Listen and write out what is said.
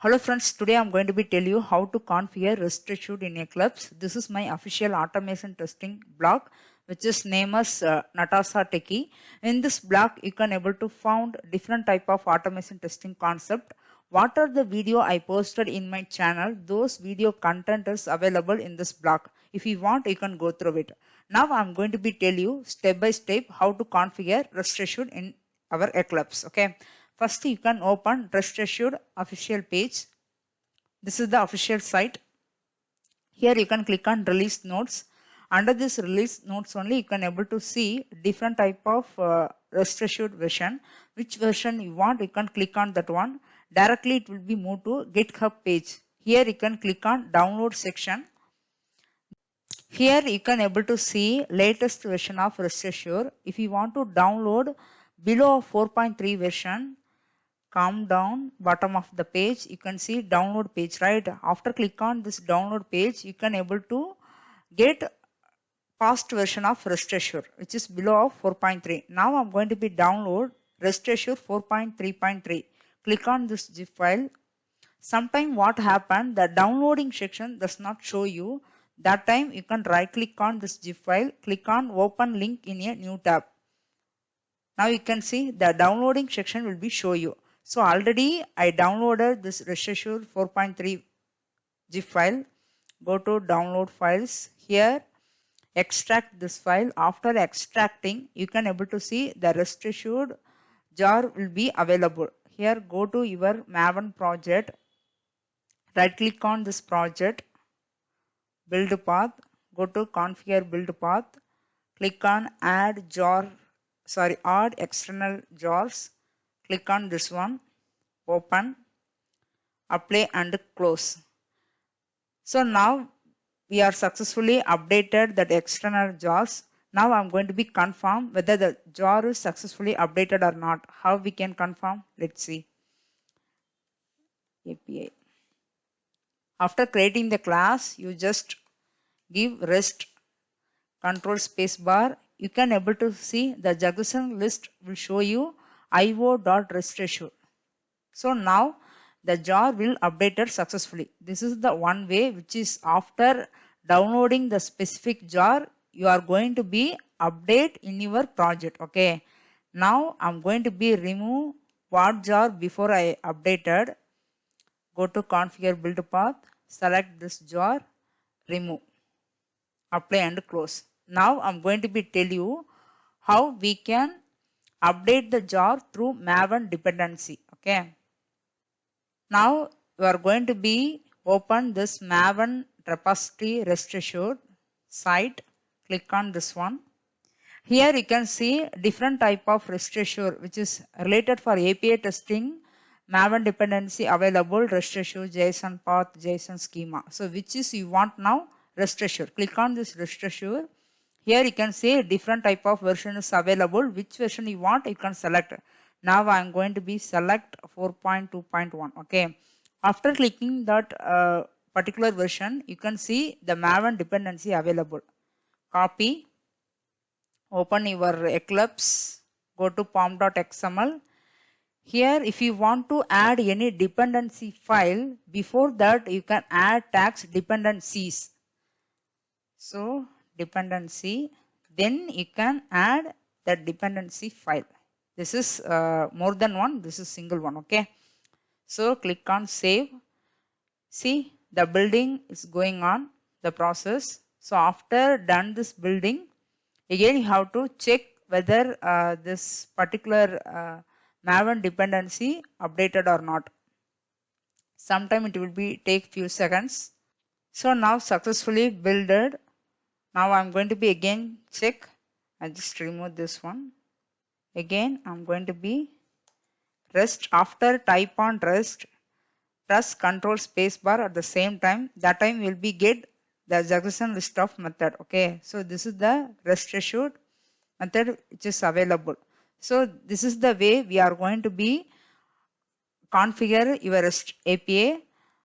Hello friends, today I'm going to be tell you how to configure REST assured in Eclipse. This is my official automation testing blog, which is named as NATASA Techie. In this blog, you can able to found different type of automation testing concept. What are the video I posted in my channel? Those video content is available in this blog. If you want, you can go through it. Now I'm going to be tell you step by step how to configure REST assured in our Eclipse. Okay. First, you can open REST assured official page. This is the official site. Here you can click on release notes. Under this release notes only you can able to see different type of REST assured version. Which version you want, you can click on that one. Directly it will be moved to GitHub page. Here you can click on download section. Here you can able to see latest version of REST assured. If you want to download below 4.3 version, come down bottom of the page, you can see download page, right? After click on this download page, you can able to get past version of REST assured, which is below 4.3. Now I'm going to be download REST assured 4.3.3. Click on this zip file. Sometime what happened, the downloading section does not show you. That time you can right click on this zip file, click on open link in a new tab. Now you can see the downloading section will be show you. So already I downloaded this REST assured 4.3 zip file. Go to download files. Here extract this file. After extracting, you can able to see the REST assured jar will be available. Here go to your Maven project. Right click on this project. Build path. Go to configure build path. Click on add external jars. Click on this one, open, apply and close. So now we are successfully updated that external jars. Now I'm going to be confirm whether the jar is successfully updated or not. How we can confirm? Let's see. API. After creating the class, you just give rest control space bar. You can able to see the JSON list will show you io.rest assured. So now the jar will updated successfully. This is the one way, which is after downloading the specific jar, you are going to be update in your project. Okay. Now I'm going to be remove what jar before I updated. Go to configure build path, select this jar, remove, apply and close. Now I'm going to be tell you how we can update the jar through Maven dependency. Okay. Now we are going to be open this Maven repository REST assured site. Click on this one. Here you can see different type of REST assured which is related for API testing. Maven dependency available, REST assured, JSON path, JSON schema. So which is you want now? REST assured. Click on this REST assured. Here you can see different type of version is available. Which version you want, you can select. Now I am going to be select 4.2.1. Okay. After clicking that particular version, you can see the Maven dependency available. Copy. Open your Eclipse. Go to pom.xml. Here if you want to add any dependency file, before that you can add tags dependencies. So dependency, then you can add the dependency file. This is more than one, this is single one. Okay. So click on save. See the building is going on, the process. So after done this building, again you have to check whether this particular Maven dependency updated or not. Sometime it will be take few seconds. So now successfully builded. Now I'm going to be again check. I just remove this one. Again I'm going to be rest. After type on rest, press control space bar at the same time. That time will be get the JSON list of method. Okay. So this is the REST assured method which is available. So this is the way we are going to be configure your REST API